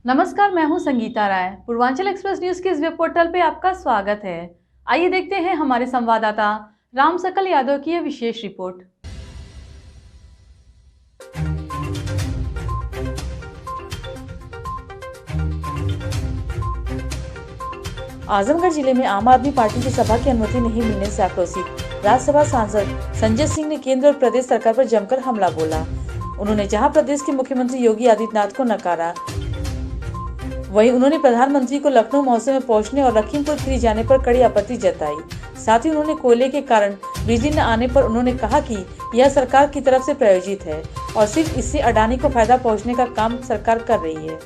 नमस्कार, मैं हूं संगीता राय। पूर्वांचल एक्सप्रेस न्यूज के इस वेब पोर्टल पे आपका स्वागत है। आइए देखते हैं हमारे संवाददाता राम सकल यादव की यह विशेष रिपोर्ट। आजमगढ़ जिले में आम आदमी पार्टी की सभा की अनुमति नहीं मिलने से आक्रोशित राज्यसभा सांसद संजय सिंह ने केंद्र और प्रदेश सरकार पर जमकर हमला बोला। उन्होंने जहां प्रदेश के मुख्यमंत्री योगी आदित्यनाथ को नकारा, वहीं उन्होंने प्रधानमंत्री को लखनऊ महोत्सव में पहुंचने और लखीमपुर खीरी जाने पर कड़ी आपत्ति जताई। साथ ही उन्होंने कोयले के कारण बिजली न आने पर उन्होंने कहा कि यह सरकार की तरफ से प्रायोजित है और सिर्फ इससे अडानी को फायदा पहुंचने का काम सरकार कर रही है।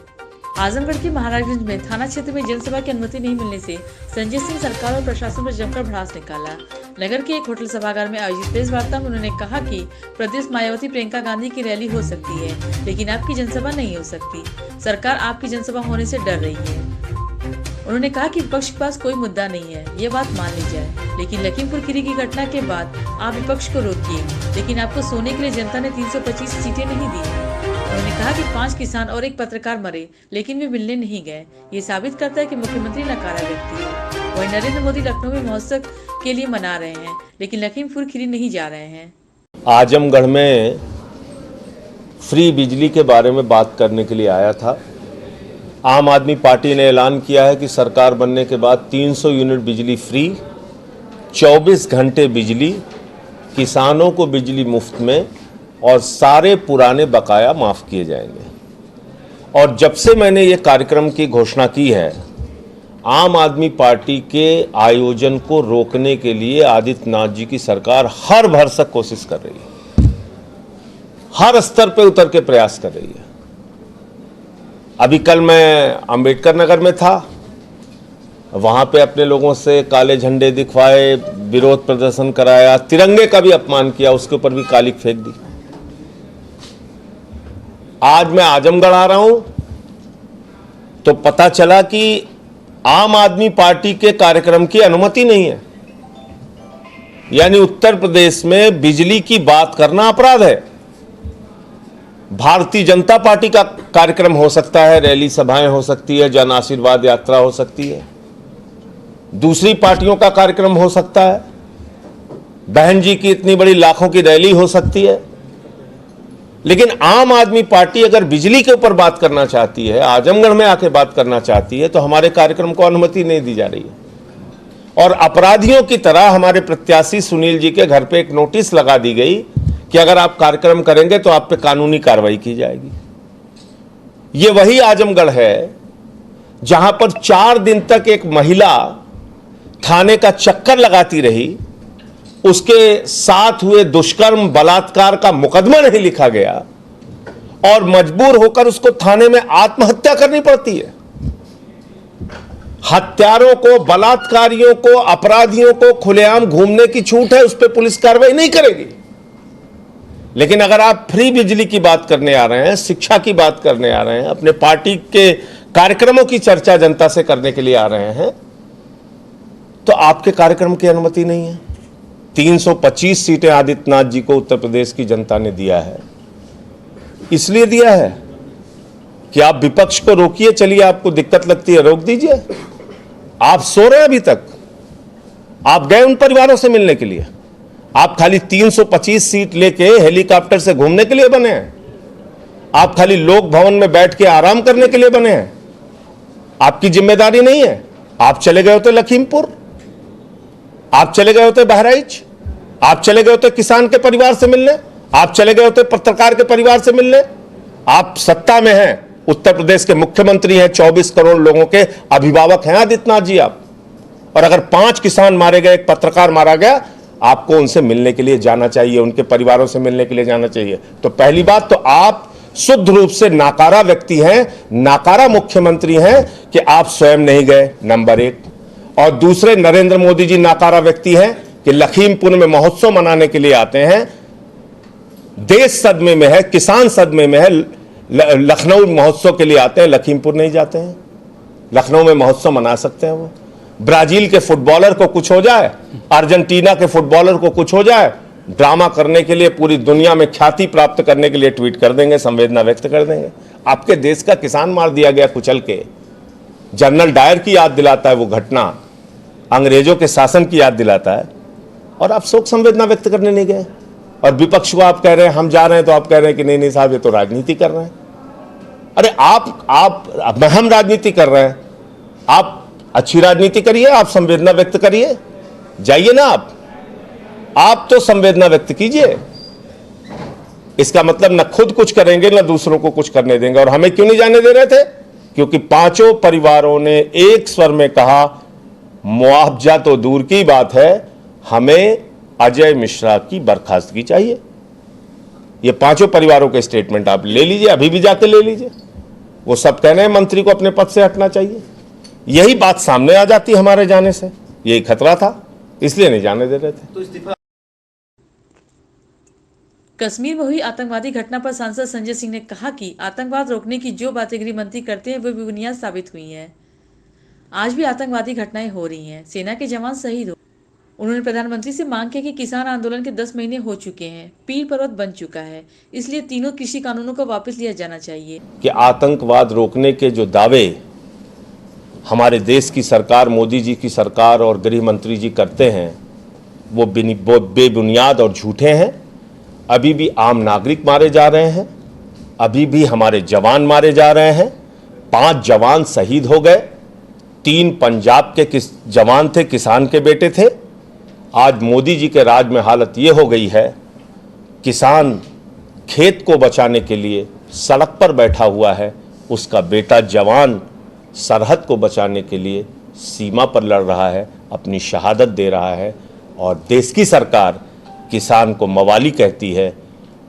आजमगढ़ के महाराजगंज में थाना क्षेत्र में जनसभा की अनुमति नहीं मिलने से संजय सिंह सरकार और प्रशासन पर जमकर भड़ास निकाला। नगर के एक होटल सभागार में आयोजित प्रेस वार्ता में उन्होंने कहा कि प्रदेश मायावती प्रियंका गांधी की रैली हो सकती है, लेकिन आपकी जनसभा नहीं हो सकती। सरकार आपकी जनसभा होने से डर रही है। उन्होंने कहा कि विपक्ष के पास कोई मुद्दा नहीं है, ये बात मान ली जाए, लेकिन लखीमपुर खीरी की घटना के बाद आप विपक्ष को रोकिए, लेकिन आपको सोने के लिए जनता ने 325 सीटें नहीं दी। उन्होंने कहा कि 5 किसान और एक पत्रकार मरे, लेकिन वे मिलने नहीं गए। ये साबित करता है कि मुख्यमंत्री नकारा व्यक्ति है। वहीं नरेंद्र मोदी लखनऊ में महोत्सव के लिए मना रहे हैं, लेकिन लखीमपुर खीरी नहीं जा रहे हैं। आजमगढ़ में फ्री बिजली के बारे में बात करने के लिए आया था। आम आदमी पार्टी ने ऐलान किया है कि सरकार बनने के बाद 300 यूनिट बिजली फ्री, 24 घंटे बिजली, किसानों को बिजली मुफ्त में और सारे पुराने बकाया माफ़ किए जाएंगे। और जब से मैंने ये कार्यक्रम की घोषणा की है, आम आदमी पार्टी के आयोजन को रोकने के लिए आदित्यनाथ जी की सरकार हर भरसक कोशिश कर रही है, हर स्तर पे उतर के प्रयास कर रही है। अभी कल मैं अंबेडकर नगर में था, वहाँ पे अपने लोगों से काले झंडे दिखवाए, विरोध प्रदर्शन कराया, तिरंगे का भी अपमान किया, उसके ऊपर भी कालिक फेंक दी। आज मैं आजमगढ़ आ रहा हूं तो पता चला कि आम आदमी पार्टी के कार्यक्रम की अनुमति नहीं है। यानी उत्तर प्रदेश में बिजली की बात करना अपराध है। भारतीय जनता पार्टी का कार्यक्रम हो सकता है, रैली सभाएं हो सकती है, जन आशीर्वाद यात्रा हो सकती है, दूसरी पार्टियों का कार्यक्रम हो सकता है, बहन जी की इतनी बड़ी लाखों की रैली हो सकती है, लेकिन आम आदमी पार्टी अगर बिजली के ऊपर बात करना चाहती है, आजमगढ़ में आके बात करना चाहती है, तो हमारे कार्यक्रम को अनुमति नहीं दी जा रही है। और अपराधियों की तरह हमारे प्रत्याशी सुनील जी के घर पे एक नोटिस लगा दी गई कि अगर आप कार्यक्रम करेंगे तो आप पे कानूनी कार्रवाई की जाएगी। ये वही आजमगढ़ है जहां पर 4 दिन तक एक महिला थाने का चक्कर लगाती रही, उसके साथ हुए दुष्कर्म बलात्कार का मुकदमा नहीं लिखा गया और मजबूर होकर उसको थाने में आत्महत्या करनी पड़ती है। हत्यारों को, बलात्कारियों को, अपराधियों को खुलेआम घूमने की छूट है, उस पर पुलिस कार्रवाई नहीं करेगी। लेकिन अगर आप फ्री बिजली की बात करने आ रहे हैं, शिक्षा की बात करने आ रहे हैं, अपने पार्टी के कार्यक्रमों की चर्चा जनता से करने के लिए आ रहे हैं, तो आपके कार्यक्रम की अनुमति नहीं है। 325 सीटें आदित्यनाथ जी को उत्तर प्रदेश की जनता ने दिया है, इसलिए दिया है कि आप विपक्ष को रोकिए। चलिए, आपको दिक्कत लगती है, रोक दीजिए। आप सो रहे हैं अभी तक। आप गए उन परिवारों से मिलने के लिए? आप खाली 325 सीट लेके हेलीकॉप्टर से घूमने के लिए बने हैं? आप खाली लोक भवन में बैठ के आराम करने के लिए बने हैं? आपकी जिम्मेदारी नहीं है? आप चले गए होते लखीमपुर, आप चले गए होते बहराइच, आप चले गए होते किसान के परिवार से मिलने, आप चले गए होते पत्रकार के परिवार से मिलने। आप सत्ता में हैं, उत्तर प्रदेश के मुख्यमंत्री हैं, 24 करोड़ लोगों के अभिभावक हैं आदित्यनाथ जी आप। और अगर 5 किसान मारे गए, एक पत्रकार मारा गया, आपको उनसे मिलने के लिए जाना चाहिए, उनके परिवारों से मिलने के लिए जाना चाहिए। तो पहली बात तो आप शुद्ध रूप से नाकारा व्यक्ति हैं, नाकारा मुख्यमंत्री हैं कि आप स्वयं नहीं गए, नंबर 1। और दूसरे, नरेंद्र मोदी जी नाकारा व्यक्ति हैं कि लखीमपुर में महोत्सव मनाने के लिए आते हैं, देश सदमे में है, किसान सदमे में है, लखनऊ महोत्सव के लिए आते हैं, लखीमपुर नहीं जाते हैं। लखनऊ में महोत्सव मना सकते हैं वो। ब्राजील के फुटबॉलर को कुछ हो जाए, अर्जेंटीना के फुटबॉलर को कुछ हो जाए, ड्रामा करने के लिए, पूरी दुनिया में ख्याति प्राप्त करने के लिए ट्वीट कर देंगे, संवेदना व्यक्त कर देंगे। आपके देश का किसान मार दिया गया कुचल के। जनरल डायर की याद दिलाता है वो घटना, अंग्रेजों के शासन की याद दिलाता है, और आप शोक संवेदना व्यक्त करने नहीं गए। और विपक्ष को आप कह रहे हैं हम जा रहे हैं, तो आप कह रहे हैं कि नहीं नहीं साहब ये तो राजनीति कर रहे हैं। अरे आप महम राजनीति कर रहे हैं, आप अच्छी राजनीति करिए, आप संवेदना व्यक्त करिए, जाइए ना आप तो संवेदना व्यक्त कीजिए। इसका मतलब न खुद कुछ करेंगे न दूसरों को कुछ करने देंगे। और हमें क्यों नहीं जाने दे रहे थे? क्योंकि पांचों परिवारों ने एक स्वर में कहा मुआवजा तो दूर की बात है, हमें अजय मिश्रा की बर्खास्तगी चाहिए। ये पांचों परिवारों के स्टेटमेंट आप ले लीजिए, अभी भी जाके ले लीजिए। वो सब कह रहे हैं मंत्री को अपने पद से हटना चाहिए। यही बात सामने आ जाती हमारे जाने से, यही खतरा था, इसलिए नहीं जाने दे रहे थे। कश्मीर में हुई आतंकवादी घटना पर सांसद संजय सिंह ने कहा कि आतंकवाद रोकने की जो बातें गृह मंत्री करते हैं वो बेबुनियाद साबित हुई हैं। आज भी आतंकवादी घटनाएं हो रही हैं, सेना के जवान शहीद हो। उन्होंने प्रधानमंत्री से मांग की कि किसान आंदोलन के 10 महीने हो चुके हैं, पीर पर्वत बन चुका है, इसलिए तीनों कृषि कानूनों को वापस लिया जाना चाहिए। कि आतंकवाद रोकने के जो दावे हमारे देश की सरकार, मोदी जी की सरकार और गृह मंत्री जी करते हैं वो बेबुनियाद और झूठे हैं। अभी भी आम नागरिक मारे जा रहे हैं, अभी भी हमारे जवान मारे जा रहे हैं। 5 जवान शहीद हो गए, 3 पंजाब के जवान थे, किसान के बेटे थे। आज मोदी जी के राज में हालत ये हो गई है, किसान खेत को बचाने के लिए सड़क पर बैठा हुआ है, उसका बेटा जवान सरहद को बचाने के लिए सीमा पर लड़ रहा है, अपनी शहादत दे रहा है। और देश की सरकार किसान को मवाली कहती है,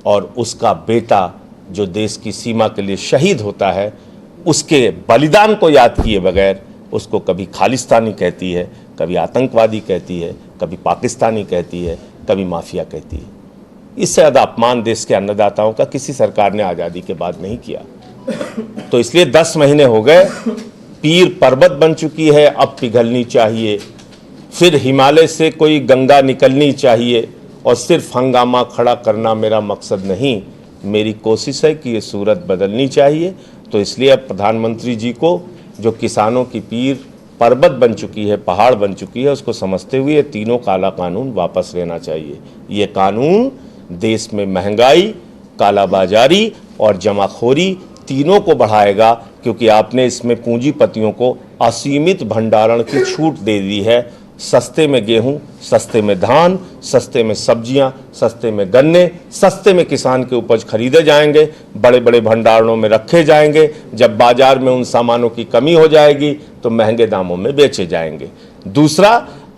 और उसका बेटा जो देश की सीमा के लिए शहीद होता है, उसके बलिदान को याद किए बगैर उसको कभी खालिस्तानी कहती है, कभी आतंकवादी कहती है, कभी पाकिस्तानी कहती है, कभी माफिया कहती है। इससे ज़्यादा अपमान देश के अन्नदाताओं का किसी सरकार ने आज़ादी के बाद नहीं किया। तो इसलिए 10 महीने हो गए, पीर पर्वत बन चुकी है, अब पिघलनी चाहिए। फिर हिमालय से कोई गंगा निकलनी चाहिए। और सिर्फ हंगामा खड़ा करना मेरा मकसद नहीं, मेरी कोशिश है कि ये सूरत बदलनी चाहिए। तो इसलिए अब प्रधानमंत्री जी को जो किसानों की पीर पर्वत बन चुकी है, पहाड़ बन चुकी है, उसको समझते हुए ये तीनों काला कानून वापस लेना चाहिए। ये कानून देश में महंगाई, कालाबाजारी और जमाखोरी तीनों को बढ़ाएगा, क्योंकि आपने इसमें पूंजीपतियों को असीमित भंडारण की छूट दे दी है। सस्ते में गेहूं, सस्ते में धान, सस्ते में सब्जियां, सस्ते में गन्ने, सस्ते में किसान के उपज खरीदे जाएंगे, बड़े बड़े भंडारणों में रखे जाएंगे। जब बाजार में उन सामानों की कमी हो जाएगी तो महंगे दामों में बेचे जाएंगे। दूसरा,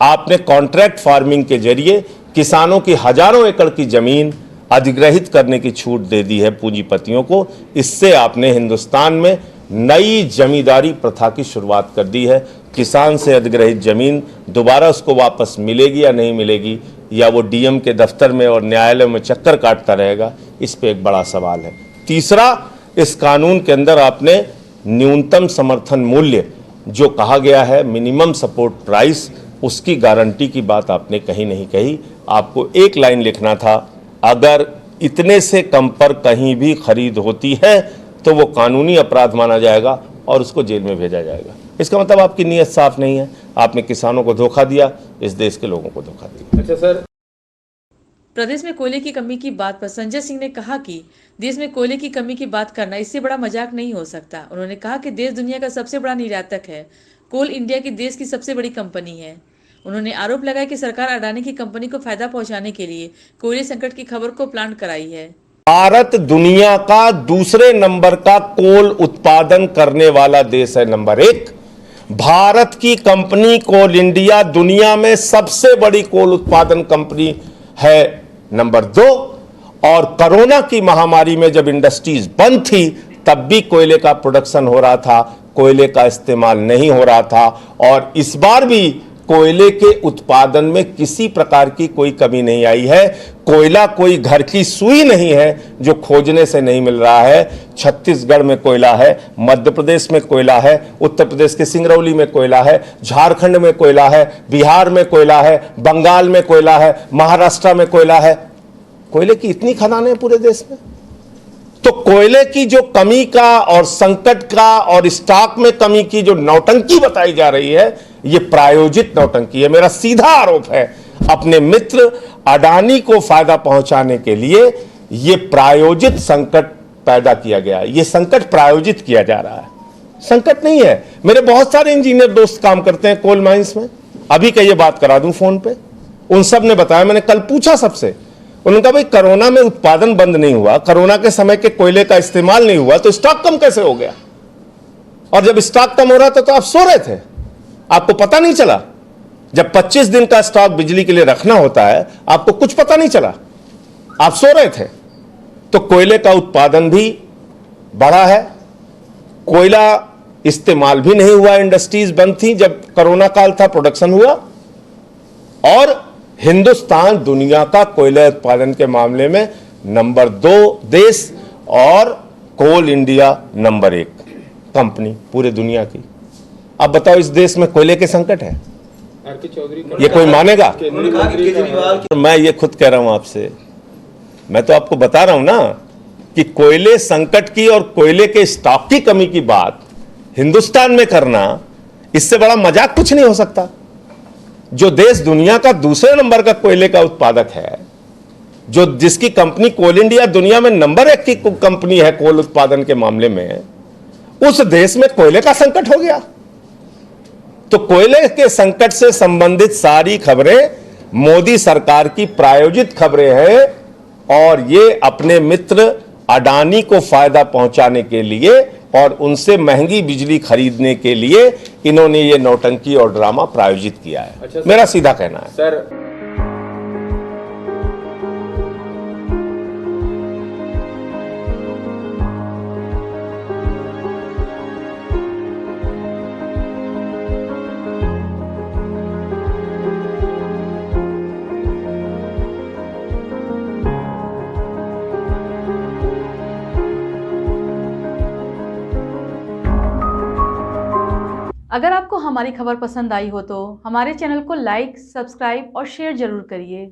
आपने कॉन्ट्रैक्ट फार्मिंग के जरिए किसानों की हजारों एकड़ की जमीन अधिग्रहित करने की छूट दे दी है पूंजीपतियों को। इससे आपने हिंदुस्तान में नई जमींदारी प्रथा की शुरुआत कर दी है। किसान से अधिग्रहित जमीन दोबारा उसको वापस मिलेगी या नहीं मिलेगी, या वो डीएम के दफ्तर में और न्यायालय में चक्कर काटता रहेगा, इस पे एक बड़ा सवाल है। तीसरा, इस कानून के अंदर आपने न्यूनतम समर्थन मूल्य जो कहा गया है, मिनिमम सपोर्ट प्राइस, उसकी गारंटी की बात आपने कहीं नहीं कही। आपको एक लाइन लिखना था, अगर इतने से कम पर कहीं भी खरीद होती है तो वो कानूनी अपराध माना जाएगा और उसको जेल में भेजा जाएगा। इसका मतलब आपकी नीयत साफ नहीं है, आपने किसानों को धोखा दिया, इस देश के लोगों को धोखा दिया। अच्छा सर, प्रदेश में कोयले की कमी की बात पर संजय सिंह ने कहा कि देश में कोयले की कमी की बात करना इससे बड़ा मजाक नहीं हो सकता। उन्होंने कहा कि देश दुनिया का सबसे बड़ा निर्यातक है, कोल इंडिया की देश की सबसे बड़ी कंपनी है। उन्होंने आरोप लगाया कि सरकार अडानी की कंपनी को फायदा पहुंचाने के लिए कोयले संकट की खबर को प्लांट कराई है। भारत दुनिया का दूसरे नंबर का कोल उत्पादन करने वाला देश है, नंबर 1। भारत की कंपनी कोल इंडिया दुनिया में सबसे बड़ी कोल उत्पादन कंपनी है, नंबर 2। और कोरोना की महामारी में जब इंडस्ट्रीज बंद थी तब भी कोयले का प्रोडक्शन हो रहा था, कोयले का इस्तेमाल नहीं हो रहा था। और इस बार भी कोयले के उत्पादन में किसी प्रकार की कोई कमी नहीं आई है। कोयला कोई घर की सुई नहीं है जो खोजने से नहीं मिल रहा है। छत्तीसगढ़ में कोयला है, मध्य प्रदेश में कोयला है, उत्तर प्रदेश के सिंगरौली में कोयला है, झारखंड में कोयला है, बिहार में कोयला है, बंगाल में कोयला है, महाराष्ट्र में कोयला है। कोयले की इतनी खदानें पूरे देश में। तो कोयले की जो कमी का और संकट का और स्टॉक में कमी की जो नौटंकी बताई जा रही है, यह प्रायोजित नौटंकी है। मेरा सीधा आरोप है, अपने मित्र अडानी को फायदा पहुंचाने के लिए यह प्रायोजित संकट पैदा किया गया है। यह संकट प्रायोजित किया जा रहा है, संकट नहीं है। मेरे बहुत सारे इंजीनियर दोस्त काम करते हैं कोल माइंस में, अभी का ये बात करा दूं फोन पे, उन सब ने बताया। मैंने कल पूछा सबसे, उन्होंने कहा भाई कोरोना में उत्पादन बंद नहीं हुआ, कोरोना के समय के कोयले का इस्तेमाल नहीं हुआ, तो स्टॉक कम कैसे हो गया? और जब स्टॉक कम हो रहा था तो आप सो रहे थे, आपको पता नहीं चला। जब 25 दिन का स्टॉक बिजली के लिए रखना होता है, आपको कुछ पता नहीं चला, आप सो रहे थे। तो कोयले का उत्पादन भी बढ़ा है, कोयला इस्तेमाल भी नहीं हुआ, इंडस्ट्रीज बंद थी जब कोरोना काल था, प्रोडक्शन हुआ। और हिंदुस्तान दुनिया का कोयला उत्पादन के मामले में नंबर 2 देश और कोल इंडिया नंबर 1 कंपनी पूरे दुनिया की। अब बताओ, इस देश में कोयले के संकट है? ये कोई मानेगा? मैं ये खुद कह रहा हूं आपसे, मैं तो आपको बता रहा हूं ना कि कोयले संकट की और कोयले के स्टॉक की कमी की बात हिंदुस्तान में करना, इससे बड़ा मजाक कुछ नहीं हो सकता। जो देश दुनिया का दूसरे नंबर का कोयले का उत्पादक है, जिसकी कंपनी कोल इंडिया दुनिया में नंबर 1 की कंपनी है कोल उत्पादन के मामले में, उस देश में कोयले का संकट हो गया। तो कोयले के संकट से संबंधित सारी खबरें मोदी सरकार की प्रायोजित खबरें हैं और ये अपने मित्र अडानी को फायदा पहुंचाने के लिए और उनसे महंगी बिजली खरीदने के लिए इन्होंने ये नौटंकी और ड्रामा प्रायोजित किया है। अच्छा, मेरा सीधा कहना है सर। अगर आपको हमारी खबर पसंद आई हो तो हमारे चैनल को लाइक, सब्सक्राइब और शेयर जरूर करिए।